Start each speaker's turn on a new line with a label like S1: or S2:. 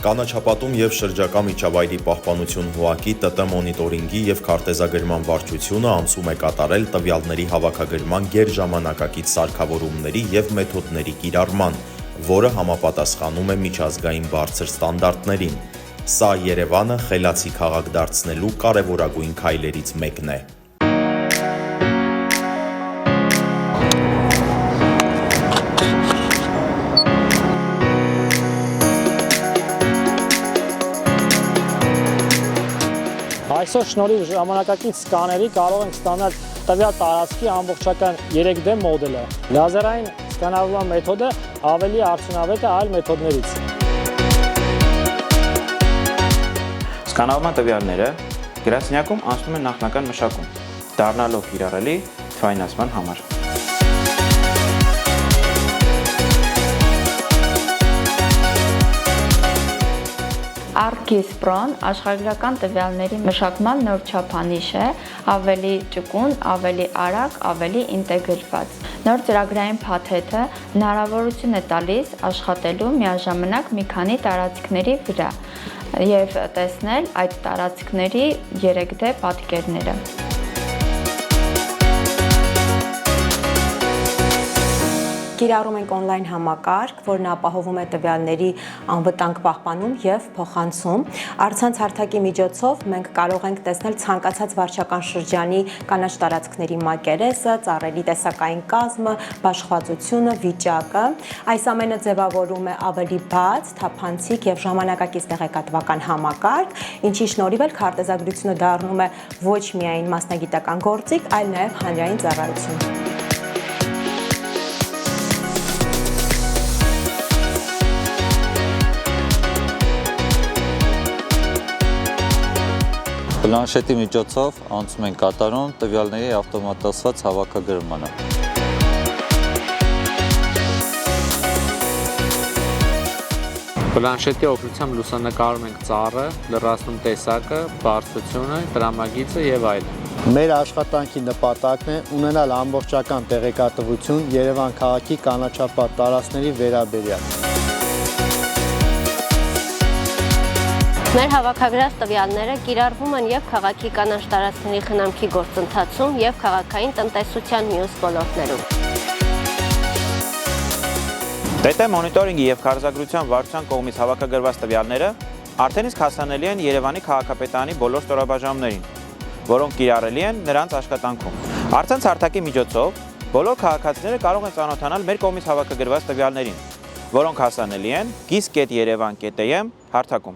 S1: Կանաչապատում և շրջակա միջավայրի պահպանություն ՀՈԱԿ-ի ՏՏ մոնիտորինգի և քարտեզագրման վարչությունը անցում է կատարել տվյալների հավաքագրման գերժամանակակից սարքավորումների և մեթոդների կիրառման, որը համապատասխանում է միջազգային բարձր ստանդարտներին։ Սա Երևանը խելացի քաղաք դարձնելու կարևորագույն քայլերից մեկն է։
S2: Այսօր շնորհիվ ժամանակակից սկաների կարող ենք ստանալ տվյալ տարածքի ամբողջական 3D մոդելը։ Լազերային սկանավորման մեթոդը ավելի արդյունավետ է այլ մեթոդներից։
S3: Սկանավորման տվյալները գրասենյակում անցնում են նախնական մշակում, դառնալով կիրառելի թվայնացման համար։
S4: ArcGIS Pro-ն աշխարհագրական տվյալների մշակման նոր չափանիշ է, ավելի ճկուն, ավելի արագ, ավելի ինտեգրված։ Նոր ծրագրային փաթեթը հնարավորություն է տալիս աշխատելու միաժամանակ մի քանի տարածքների վրա և տեսնել այդ տարածքների 3D պատկերները։
S5: Կիրառում ենք օնլայն համակարգ, որն ապահովում է տվյալների անվտանգ պահպանում և փոխանցում։ Առցանց հարթակի միջոցով մենք կարող ենք տեսնել ցանկացած վարչական շրջանի կանաչ տարածքների մակերեսը, ծառերի տեսակային կազմը, բաշխվածությունը, վիճակը։ Այս ամենը ձևավորում է ավելի բաց, թափանցիկ և ժամանակակից տեղեկատվական համակարգ, ինչի շնորհիվ էլ քարտեզագրությունը դառնում է ոչ միայն մասնագիտական գործիք, այլ նաև հանրային ծառայություն։
S6: Պլանշետի միջոցով անցում ենք կատարում տվյալների ավտոմատացված հավաքագրմանը։
S7: Պլանշետի օգնությամբ լուսանկարում ենք ծառը, լրացնում տեսակը, բարձրությունը, տրամագիծը և այլն։
S8: Մեր աշխատանքի նպատակն է ունենալ ամբողջական տեղեկատվություն Երևան քաղաքի կանաչապատ տարածքների վերաբերյալ։
S9: Մեր հավաքագրած տվյալները կիրառվում են և քաղաքի կանաչ տարածքների խնամքի գործընթացում և քաղաքային տնտեսության մյուս ոլորտներում։
S3: ՏՏ մոնիտորինգի և քարտեզագրության վարչության կողմից հավաքագրված տվյալները արդեն իսկ հասանելի են Երևանի քաղաքապետարանի բոլոր ստորաբաժանումներին, որոնք կիրառելի են նրանց աշխատանքում։ Առցանց հարթակի միջոցով բոլոր քաղաքացիները կարող են ծանոթանալ մեր կողմից հավաքագրված տվյալներին, որոնք հասանելի են gis.yerevan.am հարթակում։